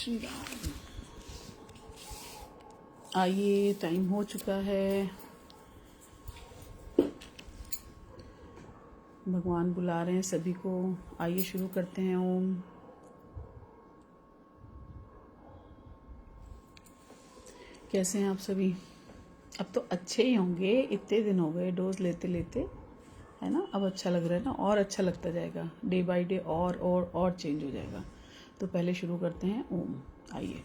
श्री राम। आइए, टाइम हो चुका है, भगवान बुला रहे हैं सभी को। आइए शुरू करते हैं। ओम। कैसे हैं आप सभी? अब तो अच्छे ही होंगे, इतने दिन हो गए डोज लेते लेते, है ना। अब अच्छा लग रहा है ना, और अच्छा लगता जाएगा डे बाय डे, और चेंज हो जाएगा। तो पहले शुरू करते हैं। ओम। आइए।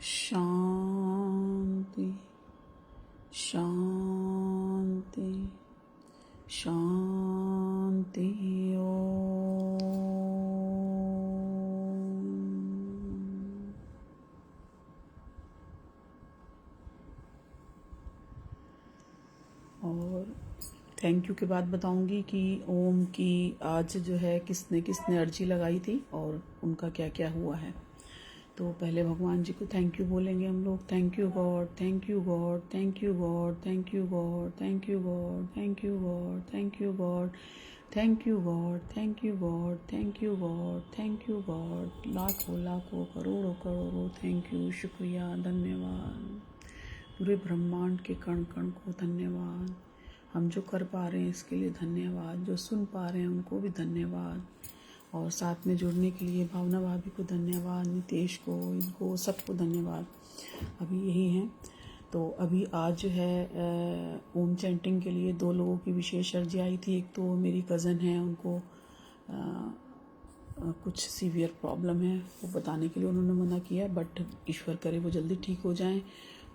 शांति शांति शांति। और थैंक यू के बाद बताऊंगी कि ओम की आज जो है किसने किसने अर्जी लगाई थी और उनका क्या क्या हुआ है। तो पहले भगवान जी को थैंक यू बोलेंगे हम लोग। Thank you God, thank you God, thank you God, thank you God, thank you God, thank you God, thank you God, thank you God, thank you God, thank you God, thank you God. लाखों लाखों करोड़ों करोड़ों thank you, शुक्रिया, धन्यवाद। पूरे ब्रह्मांड के कण कण को धन्यवाद। हम जो कर पा रहे हैं इसके लिए धन्यवाद। जो सुन पा रहे हैं उनको भी धन्यवाद। और साथ में जुड़ने के लिए भावना भाभी को धन्यवाद, नितेश को, इनको सबको धन्यवाद। अभी यही हैं। तो अभी आज जो है ओम चैंटिंग के लिए 2 लोगों की विशेष अर्जी आई थी। एक तो मेरी कज़न है, उनको कुछ सीवियर प्रॉब्लम है, वो बताने के लिए उन्होंने मना किया, बट ईश्वर करे वो जल्दी ठीक हो जाएं।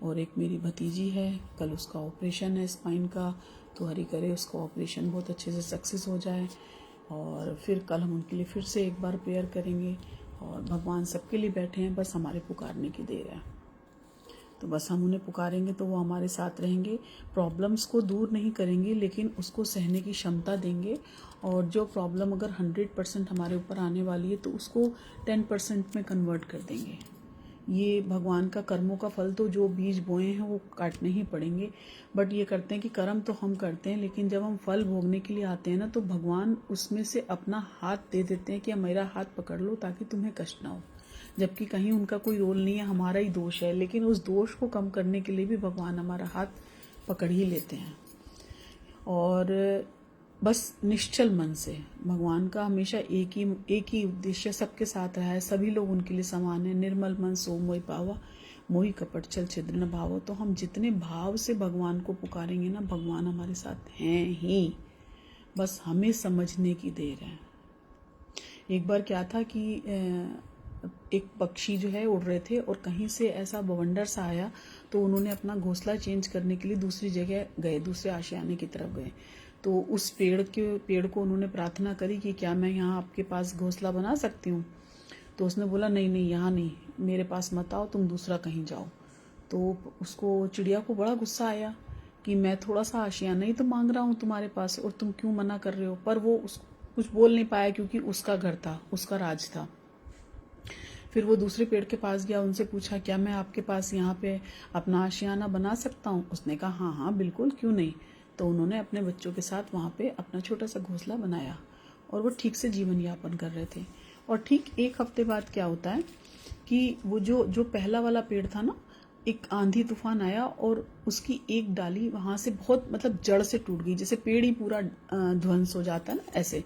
और एक मेरी भतीजी है, कल उसका ऑपरेशन है स्पाइन का, तो हरि करे उसका ऑपरेशन बहुत अच्छे से सक्सेस हो जाए। और फिर कल हम उनके लिए फिर से एक बार प्रेयर करेंगे। और भगवान सबके लिए बैठे हैं, बस हमारे पुकारने की देर है। तो बस हम उन्हें पुकारेंगे तो वो हमारे साथ रहेंगे। प्रॉब्लम्स को दूर नहीं करेंगे, लेकिन उसको सहने की क्षमता देंगे। और जो प्रॉब्लम अगर 100% हमारे ऊपर आने वाली है तो उसको 10% में कन्वर्ट कर देंगे। ये भगवान का कर्मों का फल, तो जो बीज बोए हैं वो काटने ही पड़ेंगे। बट ये करते हैं कि कर्म तो हम करते हैं, लेकिन जब हम फल भोगने के लिए आते हैं ना, तो भगवान उसमें से अपना हाथ दे देते हैं कि मेरा हाथ पकड़ लो ताकि तुम्हें कष्ट ना हो। जबकि कहीं उनका कोई रोल नहीं है, हमारा ही दोष है। लेकिन उस दोष को कम करने के लिए भी भगवान हमारा हाथ पकड़ ही लेते हैं। और बस निश्चल मन से, भगवान का हमेशा एक ही उद्देश्य सबके साथ रहा है, सभी लोग उनके लिए समान है। निर्मल मन सो मोहि पावा, मोहि कपट छल छिद्र न भावा। तो हम जितने भाव से भगवान को पुकारेंगे ना, भगवान हमारे साथ हैं ही, बस हमें समझने की देर है। एक बार क्या था कि एक पक्षी जो है उड़ रहे थे और कहीं से ऐसा बवंडर सा आया, तो उन्होंने अपना घोंसला चेंज करने के लिए दूसरी जगह गए, दूसरे आशियाने की तरफ गए। तो उस पेड़ को उन्होंने प्रार्थना करी कि क्या मैं यहाँ आपके पास घोंसला बना सकती हूँ। तो उसने बोला नहीं नहीं, यहाँ नहीं, मेरे पास मत आओ, तुम दूसरा कहीं जाओ। तो उसको, चिड़िया को बड़ा गुस्सा आया कि मैं थोड़ा सा आशियाना ही तो मांग रहा हूँ तुम्हारे पास और तुम क्यों मना कर रहे हो। पर वो कुछ बोल नहीं पाया क्योंकि उसका घर था, उसका राज था। फिर वो दूसरे पेड़ के पास गया, उनसे पूछा क्या मैं आपके पास यहाँ पे अपना आशियाना बना सकता हूँ। उसने कहा हाँ हाँ बिल्कुल, क्यों नहीं। तो उन्होंने अपने बच्चों के साथ वहाँ पे अपना छोटा सा घोंसला बनाया और वो ठीक से जीवन यापन कर रहे थे। और ठीक 1 हफ्ते बाद क्या होता है कि वो जो पहला वाला पेड़ था ना, एक आंधी तूफान आया और उसकी एक डाली वहाँ से बहुत, मतलब जड़ से टूट गई, जैसे पेड़ ही पूरा ध्वंस हो जाता है ना, ऐसे।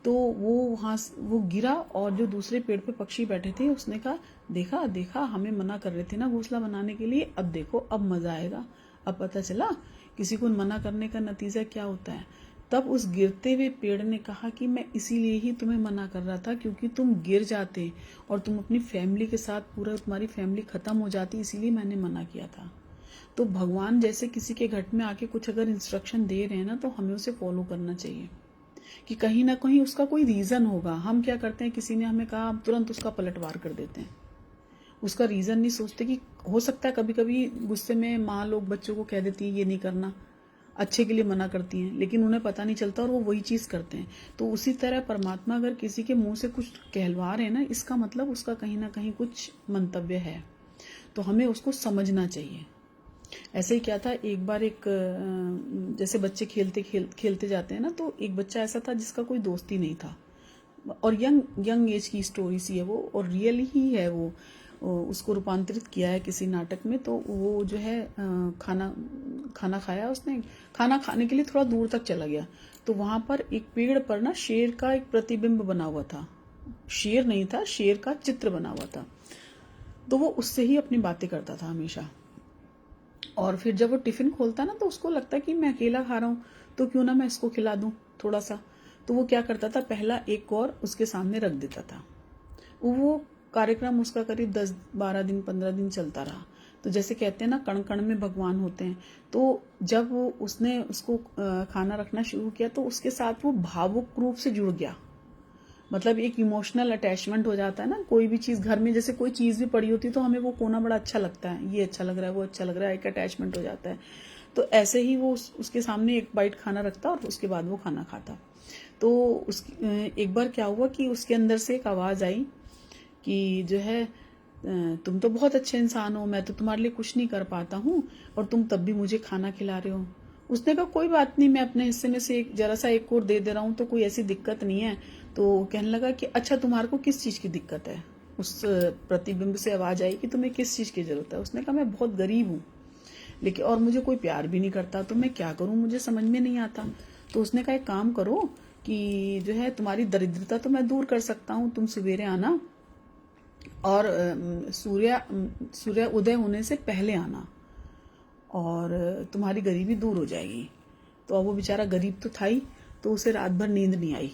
तो वो वहाँ वो गिरा और जो दूसरे पेड़ पे पक्षी बैठे थे, उसने कहा देखा देखा, हमें मना कर रहे थे ना घोंसला बनाने के लिए, अब देखो अब मजा आएगा। अब पता चला किसी को मना करने का नतीजा क्या होता है। तब उस गिरते हुए पेड़ ने कहा कि मैं इसीलिए ही तुम्हें मना कर रहा था, क्योंकि तुम गिर जाते और तुम अपनी फैमिली के साथ, पूरा तुम्हारी फैमिली खत्म हो जाती, इसीलिए मैंने मना किया था। तो भगवान जैसे किसी के घर में आके कुछ अगर इंस्ट्रक्शन दे रहे हैं ना, तो हमें उसे फॉलो करना चाहिए कि कहीं ना कहीं उसका कोई रीजन होगा। हम क्या करते हैं, किसी ने हमें कहा, हम तुरंत उसका पलटवार कर देते हैं, उसका रीजन नहीं सोचते कि हो सकता है कभी कभी गुस्से में माँ लोग बच्चों को कह देती है ये नहीं करना, अच्छे के लिए मना करती हैं, लेकिन उन्हें पता नहीं चलता और वो वही चीज करते हैं। तो उसी तरह परमात्मा अगर किसी के मुंह से कुछ कहलवा रहे हैं ना, इसका मतलब उसका कहीं ना कहीं कुछ मंतव्य है, तो हमें उसको समझना चाहिए। ऐसे ही क्या था, एक बार जैसे बच्चे खेलते जाते हैं ना, तो एक बच्चा ऐसा था जिसका कोई दोस्त ही नहीं था, और यंग एज की स्टोरी सी है वो, और रियल ही है वो। उसको रूपांतरित किया है किसी नाटक में। तो वो जो है खाना खाया उसने, खाना खाने के लिए थोड़ा दूर तक चला गया, तो वहां पर एक पेड़ पर ना शेर का एक प्रतिबिंब बना हुआ था। शेर नहीं था, शेर का चित्र बना हुआ था। तो वो उससे ही अपनी बातें करता था हमेशा। और फिर जब वो टिफिन खोलता ना, तो उसको लगता कि मैं अकेला खा रहा हूँ, तो क्यों ना मैं इसको खिला दूं थोड़ा सा। तो वो क्या करता था, पहला एक और उसके सामने रख देता था। वो कार्यक्रम उसका करीब 10-12 दिन 15 दिन चलता रहा। तो जैसे कहते हैं ना, कण कण में भगवान होते हैं। तो जब उसने उसको खाना रखना शुरू किया, तो उसके साथ वो भावुक रूप से जुड़ गया। मतलब एक इमोशनल अटैचमेंट हो जाता है ना, कोई भी चीज घर में, जैसे कोई चीज भी पड़ी होती है तो हमें वो कोना बड़ा अच्छा लगता है, ये अच्छा लग रहा है, वो अच्छा लग रहा है, एक अटैचमेंट हो जाता है। तो ऐसे ही वो उसके सामने एक बाइट खाना रखता और उसके बाद वो खाना खाता। तो एक बार क्या हुआ कि उसके अंदर से एक आवाज़ आई कि जो है तुम तो बहुत अच्छे इंसान हो, मैं तो तुम्हारे लिए कुछ नहीं कर पाता हूँ और तुम तब भी मुझे खाना खिला रहे हो। उसने कहा कोई बात नहीं, मैं अपने हिस्से में से जरा सा एक और दे रहा हूँ, तो कोई ऐसी दिक्कत नहीं है। तो कहने लगा कि अच्छा तुम्हारे को किस चीज़ की दिक्कत है। उस प्रतिबिंब से आवाज़ आई कि तुम्हें किस चीज़ की ज़रूरत है। उसने कहा मैं बहुत गरीब हूँ, लेकिन और मुझे कोई प्यार भी नहीं करता, तो मैं क्या करूँ, मुझे समझ में नहीं आता। तो उसने कहा एक काम करो कि जो है तुम्हारी दरिद्रता तो मैं दूर कर सकता हूँ, तुम सवेरे आना और सूर्य उदय होने से पहले आना और तुम्हारी गरीबी दूर हो जाएगी। तो अब वो बेचारा गरीब तो था ही, तो उसे रात भर नींद नहीं आई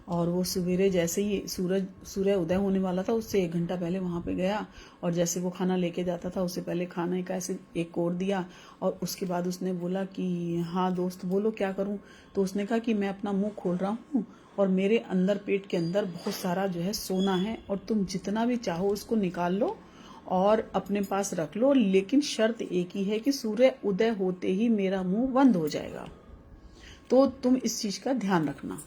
और वो सवेरे जैसे ही सूर्य उदय होने वाला था उससे 1 घंटा पहले वहां पे गया और जैसे वो खाना लेके जाता था उससे पहले खाने का ऐसे एक कोर दिया और उसके बाद उसने बोला कि हाँ दोस्त बोलो क्या करूं। तो उसने कहा कि मैं अपना मुंह खोल रहा हूँ और मेरे अंदर पेट के अंदर बहुत सारा जो है सोना है और तुम जितना भी चाहो उसको निकाल लो और अपने पास रख लो, लेकिन शर्त एक ही है कि सूर्य उदय होते ही मेरा मुंह बंद हो जाएगा, तो तुम इस चीज का ध्यान रखना।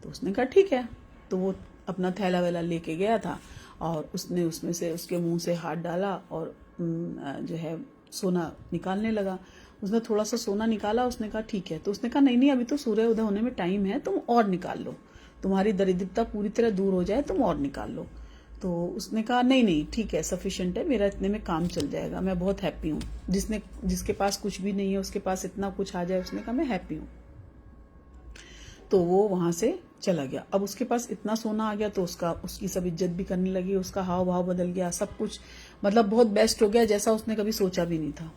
तो उसने कहा ठीक है। तो वो अपना थैला वैला लेके गया था और उसने उसमें से उसके मुंह से हाथ डाला और जो है सोना निकालने लगा। उसने थोड़ा सा सोना निकाला, उसने कहा ठीक है। तो उसने कहा नहीं नहीं, अभी तो सूर्य उदय होने में टाइम है, तुम और निकाल लो, तुम्हारी दरिद्रता पूरी तरह दूर हो जाए, तुम और निकाल लो। तो उसने कहा नहीं नहीं ठीक है, सफिशिएंट है, मेरा इतने में काम चल जाएगा, मैं बहुत हैप्पी हूँ। जिसके पास कुछ भी नहीं है उसके पास इतना कुछ आ जाए, उसने कहा मैं हैप्पी हूँ। तो वो वहां से चला गया। अब उसके पास इतना सोना आ गया तो उसकी सब इज्जत भी करने लगी, उसका हाव भाव बदल गया, सब कुछ मतलब बहुत बेस्ट हो गया जैसा उसने कभी सोचा भी नहीं था।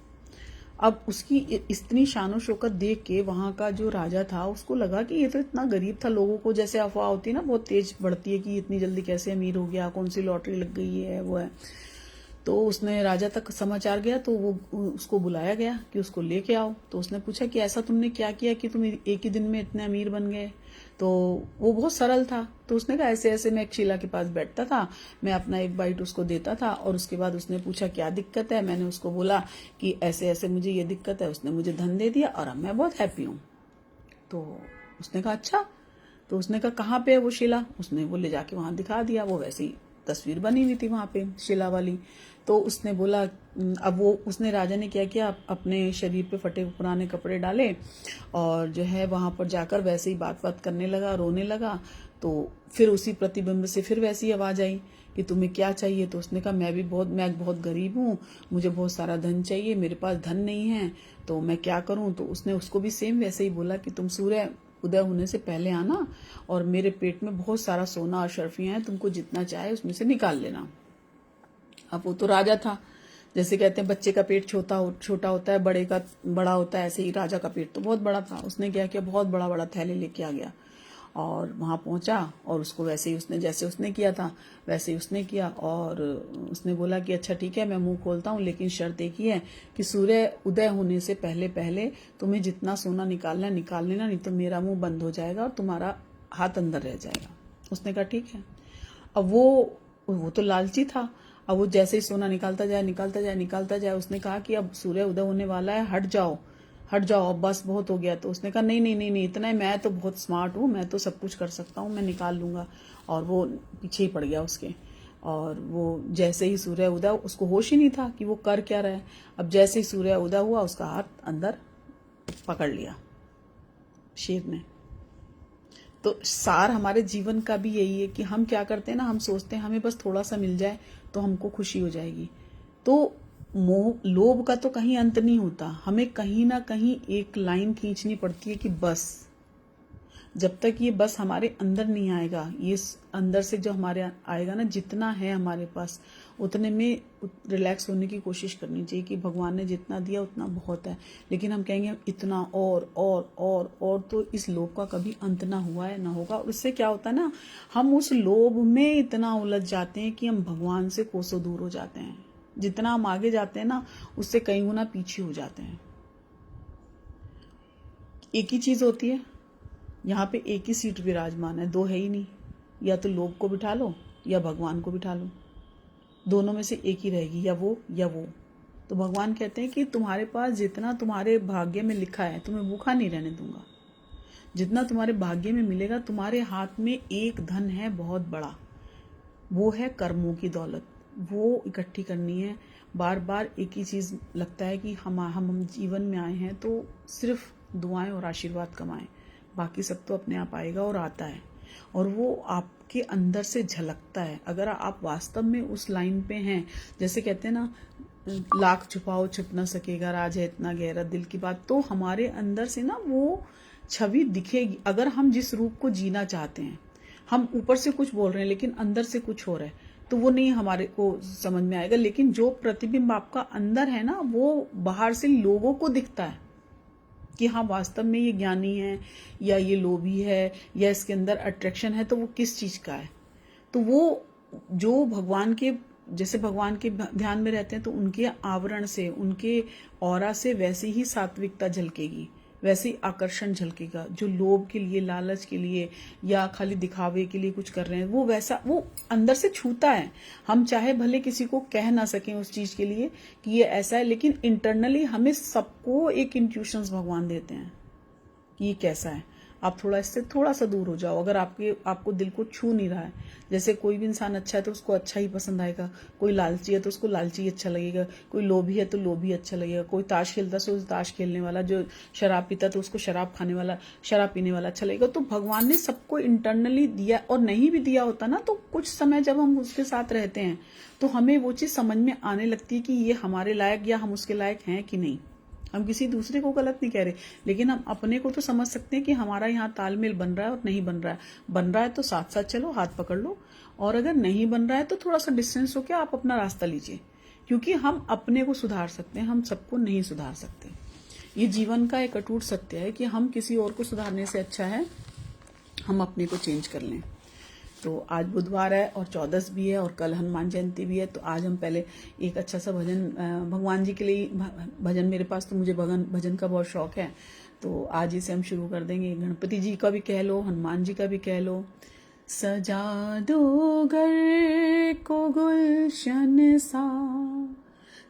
अब उसकी इतनी शानो शौकत देख के वहां का जो राजा था उसको लगा कि ये तो इतना गरीब था। लोगों को जैसे अफवाह होती है ना, बहुत तेज बढ़ती है कि इतनी जल्दी कैसे अमीर हो गया, कौन सी लॉटरी लग गई है वो है। तो उसने राजा तक समाचार गया तो वो उसको बुलाया गया कि उसको लेके आओ। तो उसने पूछा कि ऐसा तुमने क्या किया कि तुम एक ही दिन में इतने अमीर बन गए। तो वो बहुत सरल था। तो उसने कहा ऐसे ऐसे मैं एक शीला के पास बैठता था, मैं अपना एक बाइट उसको देता था और उसके बाद उसने पूछा क्या दिक्कत है, मैंने उसको बोला कि ऐसे ऐसे मुझे ये दिक्कत है, उसने मुझे धन दे दिया और अब मैं बहुत हैप्पी हूँ। तो उसने कहा अच्छा। तो उसने कहा कहाँ पे है वो शिला। उसने वो ले जाके वहां दिखा दिया, वो वैसे ही तस्वीर बनी हुई थी वहां पे शिला वाली। तो उसने बोला अब वो उसने राजा ने क्या किया, अपने शरीर पे फटे पुराने कपड़े डाले और जो है वहां पर जाकर वैसे ही बात करने लगा, रोने लगा। तो फिर उसी प्रतिबिंब से फिर वैसी आवाज आई कि तुम्हें क्या चाहिए। तो उसने कहा मैं बहुत गरीब हूँ, मुझे बहुत सारा धन चाहिए, मेरे पास धन नहीं है, तो मैं क्या करूं। तो उसने उसको भी सेम वैसे ही बोला कि तुम सूर्य उदय होने से पहले आना और मेरे पेट में बहुत सारा सोना और शर्फियां हैं, तुमको जितना चाहे उसमें से निकाल लेना। अब वो तो राजा था, जैसे कहते हैं बच्चे का पेट छोटा होता है, बड़े का बड़ा होता है, ऐसे ही राजा का पेट तो बहुत बड़ा था। उसने क्या किया, बहुत बड़ा बड़ा थैले लेके आ गया और वहां पहुंचा और उसको वैसे ही उसने जैसे उसने किया था वैसे ही उसने किया और उसने बोला कि अच्छा ठीक है मैं मुंह खोलता हूँ, लेकिन शर्त एक ही है कि सूर्य उदय होने से पहले पहले तुम्हें जितना सोना निकालना है निकाल लेना, नहीं तो मेरा मुंह बंद हो जाएगा और तुम्हारा हाथ अंदर रह जाएगा। उसने कहा ठीक है। अब वो तो लालची था। अब वो जैसे ही सोना निकालता जाए उसने कहा कि अब सूर्य उदय होने वाला है, हट जाओ अब बस बहुत हो गया। तो उसने कहा नहीं नहीं नहीं नहीं, इतना है, मैं तो बहुत स्मार्ट हूँ, मैं तो सब कुछ कर सकता हूँ, मैं निकाल लूंगा। और वो पीछे ही पड़ गया उसके। और वो जैसे ही सूर्य उदय, उसको होश ही नहीं था कि वो कर क्या रहा है। अब जैसे ही सूर्य उदय हुआ उसका हाथ अंदर पकड़ लिया शेर ने। तो सार हमारे जीवन का भी यही है कि हम क्या करते हैं ना, हम सोचते हैं हमें बस थोड़ा सा मिल जाए तो हमको खुशी हो जाएगी। तो मोह लोभ का तो कहीं अंत नहीं होता, हमें कहीं ना कहीं एक लाइन खींचनी पड़ती है कि बस जब तक ये बस हमारे अंदर नहीं आएगा, ये अंदर से जो हमारे आएगा ना, जितना है हमारे पास उतने में रिलैक्स होने की कोशिश करनी चाहिए कि भगवान ने जितना दिया उतना बहुत है। लेकिन हम कहेंगे इतना और तो इस लोभ का कभी अंत ना हुआ है ना होगा। और इससे क्या होता है ना, हम उस लोभ में इतना उलझ जाते हैं कि हम भगवान से कोसों दूर हो जाते हैं। जितना हम आगे जाते हैं ना उससे कई गुना पीछे हो जाते हैं। एक ही चीज होती है, यहाँ पे एक ही सीट विराजमान है, दो है ही नहीं। या तो लोभ को बिठा लो या भगवान को बिठा लो, दोनों में से एक ही रहेगी, या वो या वो। तो भगवान कहते हैं कि तुम्हारे पास जितना तुम्हारे भाग्य में लिखा है तुम्हें भूखा नहीं रहने दूंगा। जितना तुम्हारे भाग्य में मिलेगा, तुम्हारे हाथ में एक धन है बहुत बड़ा, वो है कर्मों की दौलत। वो इकट्ठी करनी है। बार बार एक ही चीज़ लगता है कि हम जीवन में आए हैं तो सिर्फ दुआएं और आशीर्वाद कमाएं, बाकी सब तो अपने आप आएगा और आता है, और वो आपके अंदर से झलकता है। अगर आप वास्तव में उस लाइन पे हैं, जैसे कहते हैं ना, लाख छुपाओ छुप ना सकेगा, राज है इतना गहरा दिल की बात, तो हमारे अंदर से ना वो छवि दिखेगी। अगर हम जिस रूप को जीना चाहते हैं, हम ऊपर से कुछ बोल रहे हैं लेकिन अंदर से कुछ हो रहा है, तो वो नहीं हमारे को समझ में आएगा। लेकिन जो प्रतिबिंब आपका अंदर है ना, वो बाहर से लोगों को दिखता है कि हाँ वास्तव में ये ज्ञानी है या ये लोभी है या इसके अंदर अट्रैक्शन है, तो वो किस चीज का है। तो वो जो भगवान के, जैसे भगवान के ध्यान में रहते हैं तो उनके आवरण से, उनके ऑरा से वैसे ही सात्विकता झलकेगी, वैसे ही आकर्षण झलकेगा। जो लोभ के लिए, लालच के लिए या खाली दिखावे के लिए कुछ कर रहे हैं, वो वैसा वो अंदर से छूता है। हम चाहे भले किसी को कह ना सकें उस चीज के लिए कि ये ऐसा है, लेकिन इंटरनली हमें सबको एक इंट्यूशंस भगवान देते हैं कि ये कैसा है। आप थोड़ा इससे थोड़ा सा दूर हो जाओ। अगर आपको दिल को छू नहीं रहा है, जैसे कोई भी इंसान अच्छा है तो उसको अच्छा ही पसंद आएगा, कोई लालची है तो उसको लालची अच्छा लगेगा, कोई लोभी है तो लोभी अच्छा लगेगा, कोई ताश खेलता है तो ताश खेलने वाला, जो शराब पीता तो उसको शराब खाने वाला, शराब पीने वाला अच्छा लगेगा। तो भगवान ने सबको इंटरनली दिया, और नहीं भी दिया होता ना, तो कुछ समय जब हम उसके साथ रहते हैं तो हमें वो चीज समझ में आने लगती है कि ये हमारे लायक या हम उसके लायक हैं कि नहीं। हम किसी दूसरे को गलत नहीं कह रहे, लेकिन हम अपने को तो समझ सकते हैं कि हमारा यहाँ तालमेल बन रहा है और नहीं बन रहा है। बन रहा है तो साथ साथ चलो, हाथ पकड़ लो, और अगर नहीं बन रहा है तो थोड़ा सा डिस्टेंस होकर आप अपना रास्ता लीजिए, क्योंकि हम अपने को सुधार सकते हैं, हम सबको नहीं सुधार सकते। ये जीवन का एक अटूट सत्य है कि हम किसी और को सुधारने से अच्छा है हम अपने को चेंज कर लें। तो आज बुधवार है और 14 भी है और कल हनुमान जयंती भी है, तो आज हम पहले एक अच्छा सा भजन भगवान जी के लिए, भजन मेरे पास तो मुझे भजन का बहुत शौक है, तो आज इसे हम शुरू कर देंगे। गणपति जी का भी कह लो, हनुमान जी का भी कह लो। सजा दो घर को गुलशन सा,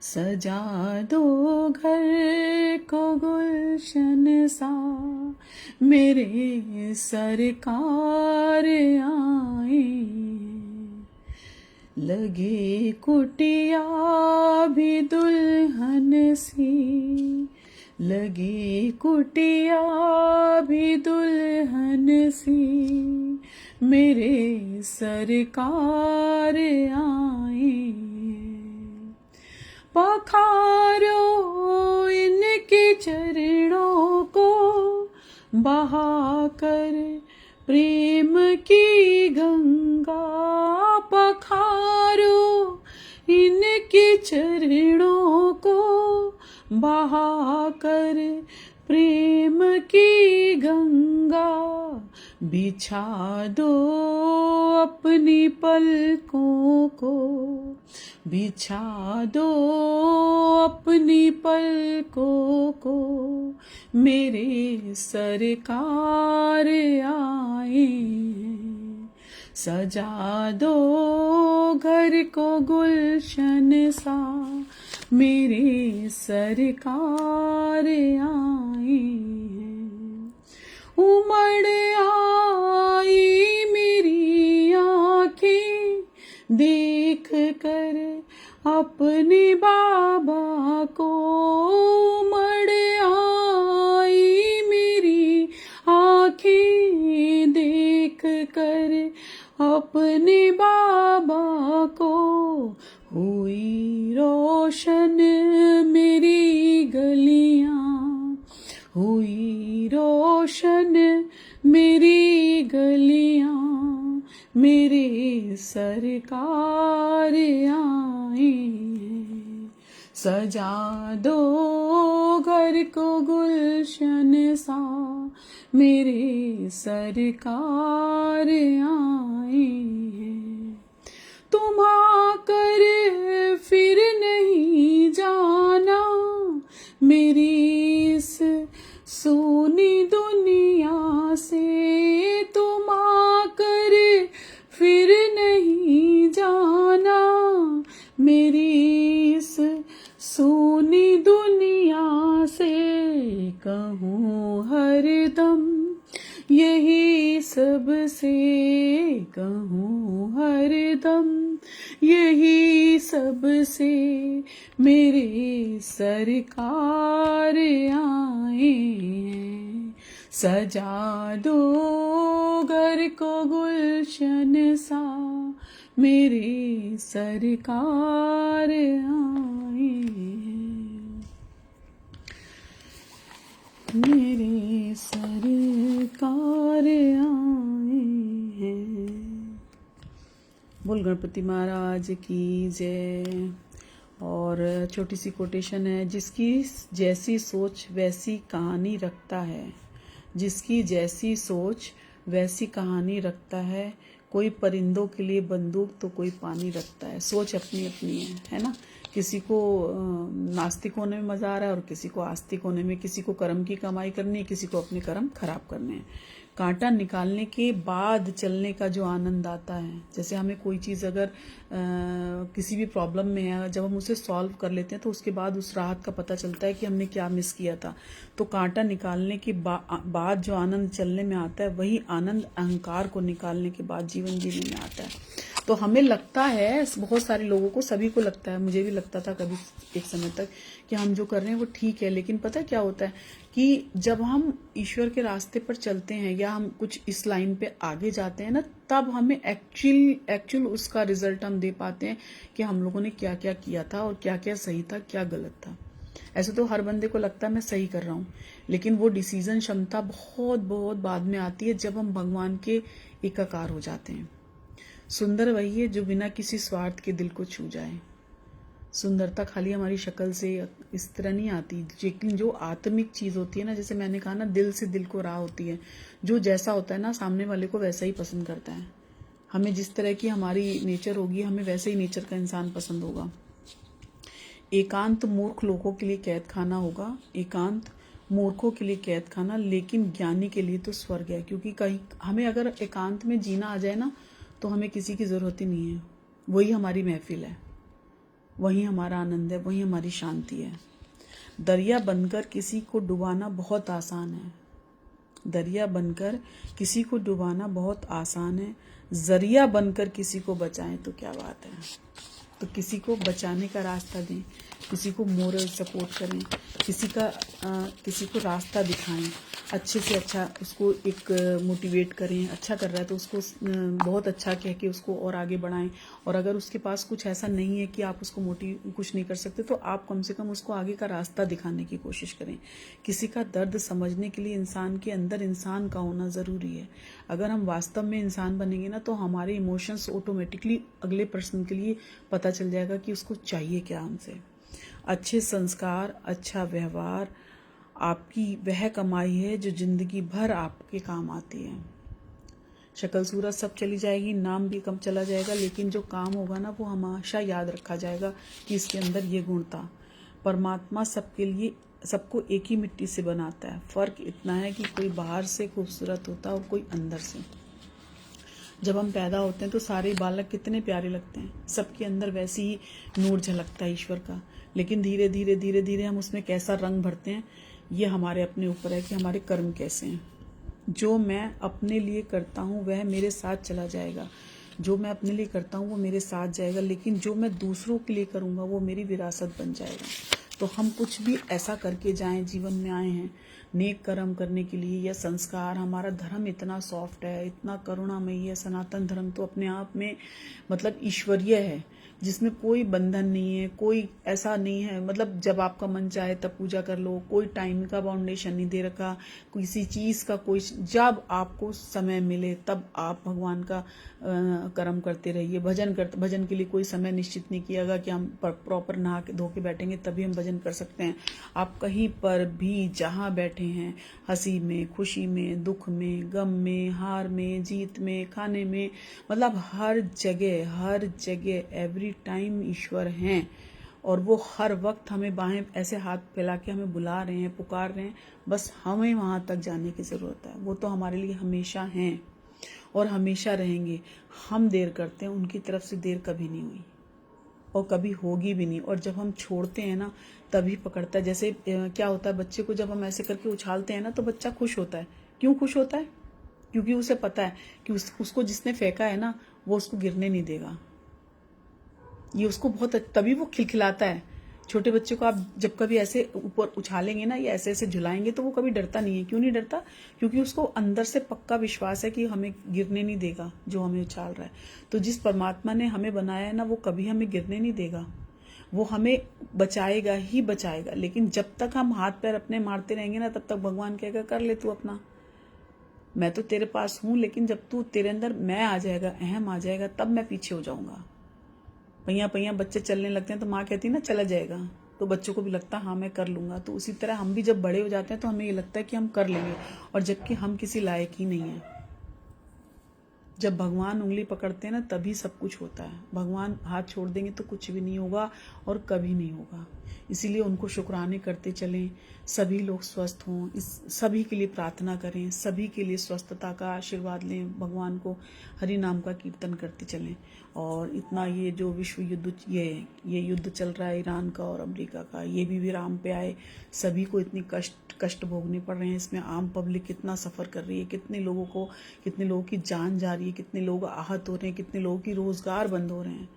सजा दो घर को गुलशन सा, मेरे सरकार आए, लगे कुटिया भी दुल्हन सी, लगे कुटिया भी दुल्हन सी, मेरे सरकार आए। पखारो इनके चरणों को, बहाकर प्रेम की गंगा, पखारो इनके चरणों को, बहाकर प्रेम की गंगा, बिछा दो अपनी पलकों को, बिछा दो अपनी पलकों को, मेरे सरकार आए। सजा दो घर को गुलशन सा, मेरे सरकार आए। उमड़ आई मेरी आँखें देख कर अपने बाबा को, उमड़ आई मेरी आँखें देख कर अपने बाबा को, हुई रोशन मेरी गलियां, हुई रोशन मेरी गलियां, मेरे सरकार आए। सजा दो घर को गुलशन सा, मेरे सरकार आए। तुम आकर फिर नहीं जाना मेरी इस सोनी दुनिया से, तुम आकर फिर नहीं जाना मेरी इस सोनी कहूँ हरदम, यही सबसे कहूँ हरदम, यही सबसे मेरे सरकार आए हैं। सजा दो घर को गुलशन सा, मेरे सरकार आए हैं, मेरे सरकार आए हैं। बोल गणपति महाराज की जय। और छोटी सी कोटेशन है, जिसकी जैसी सोच वैसी कहानी रखता है, जिसकी जैसी सोच वैसी कहानी रखता है। कोई परिंदों के लिए बंदूक तो कोई पानी रखता है। सोच अपनी अपनी है ना। किसी को नास्तिक होने में मज़ा आ रहा है और किसी को आस्तिक होने में, किसी को कर्म की कमाई करनी है, किसी को अपने कर्म खराब करने हैं। कांटा निकालने के बाद चलने का जो आनंद आता है, जैसे हमें कोई चीज़ अगर किसी भी प्रॉब्लम में है, जब हम उसे सॉल्व कर लेते हैं तो उसके बाद उस राहत का पता चलता है कि हमने क्या मिस किया था। तो कांटा निकालने के बाद जो आनंद चलने में आता है, वही आनंद अहंकार को निकालने के बाद जीवन जीने में आता है। तो हमें लगता है, बहुत सारे लोगों को, सभी को लगता है, मुझे भी लगता था कभी एक समय तक कि हम जो कर रहे हैं वो ठीक है। लेकिन पता है क्या होता है कि जब हम ईश्वर के रास्ते पर चलते हैं या हम कुछ इस लाइन पे आगे जाते हैं ना, तब हमें एक्चुअल उसका रिजल्ट हम दे पाते हैं कि हम लोगों ने क्या क्या किया था और क्या क्या सही था, क्या गलत था। ऐसे तो हर बंदे को लगता है मैं सही कर रहा हूँ, लेकिन वो डिसीजन क्षमता बहुत बहुत बाद में आती है, जब हम भगवान के एकाकार हो जाते हैं। सुंदर वही है जो बिना किसी स्वार्थ के दिल को छू जाए। सुंदरता खाली हमारी शक्ल से इस तरह नहीं आती, लेकिन जो आत्मिक चीज होती है ना, जैसे मैंने कहा ना, दिल से दिल को राह होती है। जो जैसा होता है ना, सामने वाले को वैसा ही पसंद करता है। हमें जिस तरह की हमारी नेचर होगी, हमें वैसे ही नेचर का इंसान पसंद होगा। एकांत मूर्ख लोगों के लिए कैद खाना होगा, एकांत मूर्खों के लिए कैद खाना, लेकिन ज्ञानी के लिए तो स्वर्ग है। क्योंकि कहीं हमें अगर एकांत में जीना आ जाए ना, तो हमें किसी की ज़रूरत ही नहीं है। वही हमारी महफिल है, वही हमारा आनंद है, वही हमारी शांति है। दरिया बनकर किसी को डुबाना बहुत आसान है, दरिया बनकर किसी को डुबाना बहुत आसान है। जरिया बनकर किसी को बचाएं तो क्या बात है। तो किसी को बचाने का रास्ता दें, किसी को मोरल सपोर्ट करें, किसी को रास्ता दिखाएं, अच्छे से अच्छा उसको एक मोटिवेट करें। अच्छा कर रहा है तो उसको बहुत अच्छा कह के उसको और आगे बढ़ाएं। और अगर उसके पास कुछ ऐसा नहीं है कि आप उसको कुछ नहीं कर सकते, तो आप कम से कम उसको आगे का रास्ता दिखाने की कोशिश करें। किसी का दर्द समझने के लिए इंसान के अंदर इंसान का होना ज़रूरी है। अगर हम वास्तव में इंसान बनेंगे ना, तो हमारे इमोशंस ऑटोमेटिकली अगले पर्सन के लिए पता चल जाएगा कि उसको चाहिए क्या हमसे। अच्छे संस्कार, अच्छा व्यवहार आपकी वह कमाई है जो जिंदगी भर आपके काम आती है। शक्ल सूरत सब चली जाएगी, नाम भी कम चला जाएगा, लेकिन जो काम होगा ना, वो हमेशा याद रखा जाएगा कि इसके अंदर ये गुण था। परमात्मा सबके लिए, सबको एक ही मिट्टी से बनाता है। फर्क इतना है कि कोई बाहर से खूबसूरत होता है और कोई अंदर से। जब हम पैदा होते हैं तो सारे बालक कितने प्यारे लगते हैं, सबके अंदर वैसी ही नूर झलकता है ईश्वर का। लेकिन धीरे धीरे धीरे धीरे हम उसमें कैसा रंग भरते हैं, ये हमारे अपने ऊपर है कि हमारे कर्म कैसे हैं। जो मैं अपने लिए करता हूँ वह मेरे साथ चला जाएगा, जो मैं अपने लिए करता हूँ वो मेरे साथ जाएगा, लेकिन जो मैं दूसरों के लिए करूँगा वो मेरी विरासत बन जाएगा। तो हम कुछ भी ऐसा करके जाएं, जीवन में आए हैं नेक कर्म करने के लिए, या संस्कार, हमारा धर्म इतना सॉफ्ट है, इतना करुणामयी है। सनातन धर्म तो अपने आप में मतलब ईश्वरीय है, जिसमें कोई बंधन नहीं है, कोई ऐसा नहीं है मतलब जब आपका मन चाहे तब पूजा कर लो, कोई टाइम का बाउंडेशन नहीं दे रखा, किसी चीज़ का कोई, जब आपको समय मिले तब आप भगवान का कर्म करते रहिए। भजन के लिए कोई समय निश्चित नहीं किया गया कि हम प्रॉपर नहा के धो के बैठेंगे तभी हम भजन कर सकते हैं। आप कहीं पर भी जहाँ बैठे हैं, हंसी में, खुशी में, दुख में, गम में, हार में, जीत में, खाने में, मतलब हर जगह एवरी टाइम ईश्वर हैं। और वो हर वक्त हमें बाहें ऐसे हाथ फैला के हमें बुला रहे हैं, पुकार रहे हैं। बस हमें वहाँ तक जाने की ज़रूरत है। वो तो हमारे लिए हमेशा हैं और हमेशा रहेंगे। हम देर करते हैं, उनकी तरफ से देर कभी नहीं हुई। और कभी होगी भी नहीं। और जब हम छोड़ते हैं ना तभी पकड़ता है। जैसे क्या होता है, बच्चे को जब हम ऐसे करके उछालते हैं ना तो बच्चा खुश होता है। क्यों खुश होता है? क्योंकि उसे पता है कि उसको जिसने फेंका है ना वो उसको गिरने नहीं देगा। ये उसको बहुत तभी वो खिलखिलाता है। छोटे बच्चे को आप जब कभी ऐसे ऊपर उछालेंगे ना या ऐसे ऐसे झुलाएंगे तो वो कभी डरता नहीं है। क्यों नहीं डरता? क्योंकि उसको अंदर से पक्का विश्वास है कि हमें गिरने नहीं देगा जो हमें उछाल रहा है। तो जिस परमात्मा ने हमें बनाया है ना वो कभी हमें गिरने नहीं देगा, वो हमें बचाएगा ही बचाएगा। लेकिन जब तक हम हाथ पैर अपने मारते रहेंगे ना तब तक भगवान कहेगा कर ले तू अपना, मैं तो तेरे पास हूं। लेकिन जब तू तेरे अंदर मैं आ जाएगा, अहम आ जाएगा, तब मैं पीछे हो जाऊंगा। पहिया पहिया बच्चे चलने लगते हैं तो माँ कहती है ना चला जाएगा, तो बच्चों को भी लगता है हाँ मैं कर लूंगा। तो उसी तरह हम भी जब बड़े हो जाते हैं तो हमें ये लगता है कि हम कर लेंगे, और जबकि हम किसी लायक ही नहीं है। जब भगवान उंगली पकड़ते हैं ना तभी सब कुछ होता है। भगवान हाथ छोड़ देंगे तो कुछ भी नहीं होगा और कभी नहीं होगा। इसीलिए उनको शुक्राने करते चलें। सभी लोग स्वस्थ हों, इस सभी के लिए प्रार्थना करें, सभी के लिए स्वस्थता का आशीर्वाद लें, भगवान को हरि नाम का कीर्तन करते चलें। और इतना ये जो विश्व युद्ध ये युद्ध चल रहा है ईरान का और अमेरिका का, ये भी विराम पे आए। सभी को इतनी कष्ट भोगने पड़ रहे हैं। इसमें आम पब्लिक कितना सफ़र कर रही है, कितने लोगों की जान जा रही है, कितने लोग आहत हो रहे हैं, कितने लोगों की रोजगार बंद हो रहे हैं।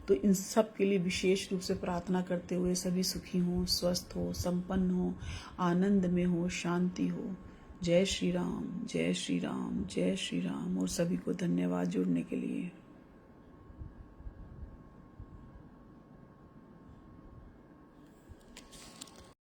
तो इन सब के लिए विशेष रूप से प्रार्थना करते हुए सभी सुखी हों, स्वस्थ हो, संपन्न हो, आनंद में हो, शांति हो। जय श्री राम, जय श्री राम, जय श्री राम। और सभी को धन्यवाद जुड़ने के लिए।